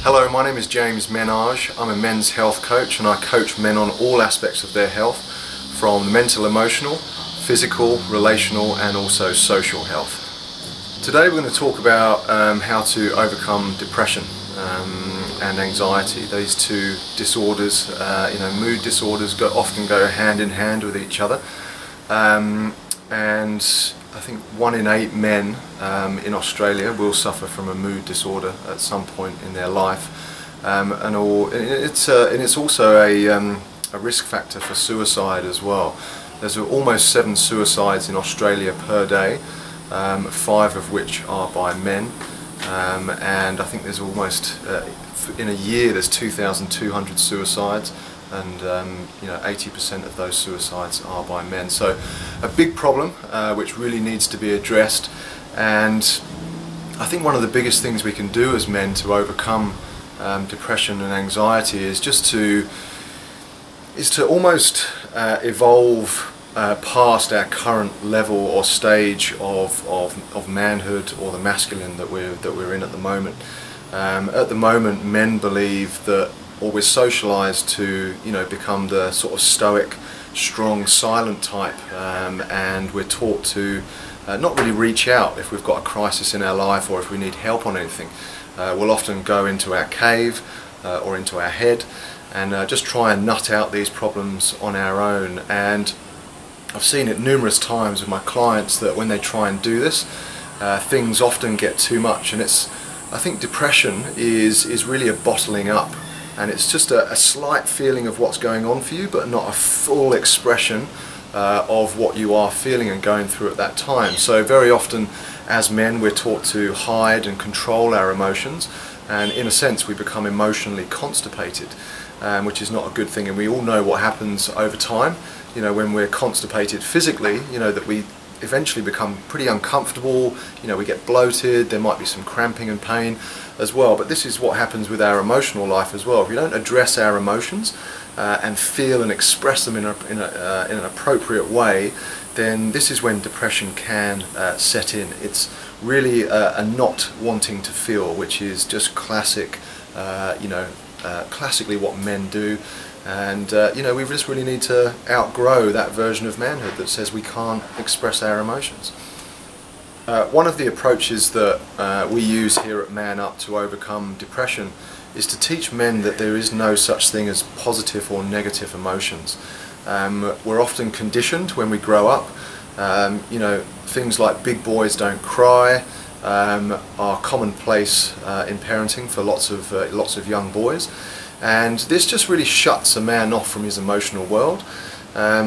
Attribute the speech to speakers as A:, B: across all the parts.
A: Hello, my name is James Menage. I'm a men's health coach and I coach men on all aspects of their health, from mental, emotional, physical, relational and also social health. Today we're going to talk about how to overcome depression and anxiety. These two disorders, mood disorders often go hand in hand with each other. And I think 1 in 8 men in Australia will suffer from a mood disorder at some point in their life, and it's also a risk factor for suicide as well. There's almost 7 suicides in Australia per day, 5 of which are by men, and I think there's almost in a year there's 2,200 suicides. And 80% of those suicides are by men. So a big problem which really needs to be addressed, and I think one of the biggest things we can do as men to overcome depression and anxiety is to almost evolve past our current level or stage of manhood or the masculine that we're in at the moment. At the moment, men believe that, or we're socialized to become the sort of stoic, strong, silent type, and we're taught to not really reach out if we've got a crisis in our life or if we need help on anything. We'll often go into our cave or into our head and just try and nut out these problems on our own. And I've seen it numerous times with my clients that when they try and do this, things often get too much, and I think depression is really a bottling up. And it's just a slight feeling of what's going on for you, but not a full expression of what you are feeling and going through at that time. So very often as men we're taught to hide and control our emotions, and in a sense we become emotionally constipated, which is not a good thing. And we all know what happens over time, when we're constipated physically, that we eventually become pretty uncomfortable, we get bloated, there might be some cramping and pain as well. But this is what happens with our emotional life as well. If we don't address our emotions and feel and express them in an appropriate way, then this is when depression can set in. It's really a not wanting to feel, which is just classic, classically what men do. And we just really need to outgrow that version of manhood that says we can't express our emotions. One of the approaches that we use here at Man Up to overcome depression is to teach men that there is no such thing as positive or negative emotions. We're often conditioned when we grow up, things like big boys don't cry are commonplace in parenting for lots of young boys. And this just really shuts a man off from his emotional world.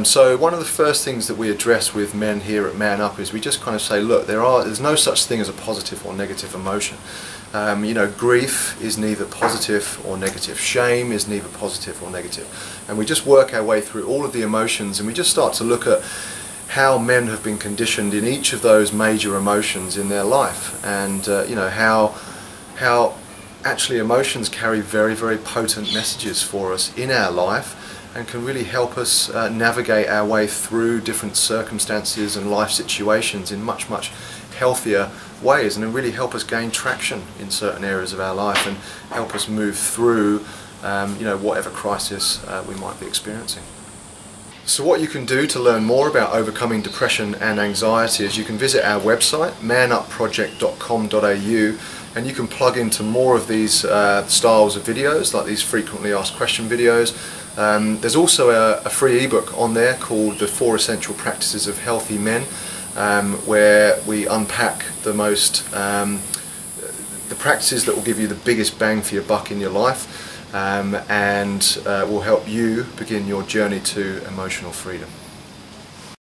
A: So one of the first things that we address with men here at Man Up is we just kind of say, look, there's no such thing as a positive or negative emotion. Grief is neither positive or negative. Shame is neither positive or negative. And we just work our way through all of the emotions, and we just start to look at how men have been conditioned in each of those major emotions in their life, and how actually emotions carry very, very potent messages for us in our life and can really help us navigate our way through different circumstances and life situations in much, much healthier ways, and really help us gain traction in certain areas of our life and help us move through whatever crisis we might be experiencing. So what you can do to learn more about overcoming depression and anxiety is you can visit our website, manupproject.com.au, and you can plug into more of these styles of videos, like these frequently asked question videos. There's also a free ebook on there called The 4 Essential Practices of Healthy Men, where we unpack the practices that will give you the biggest bang for your buck in your life, and will help you begin your journey to emotional freedom.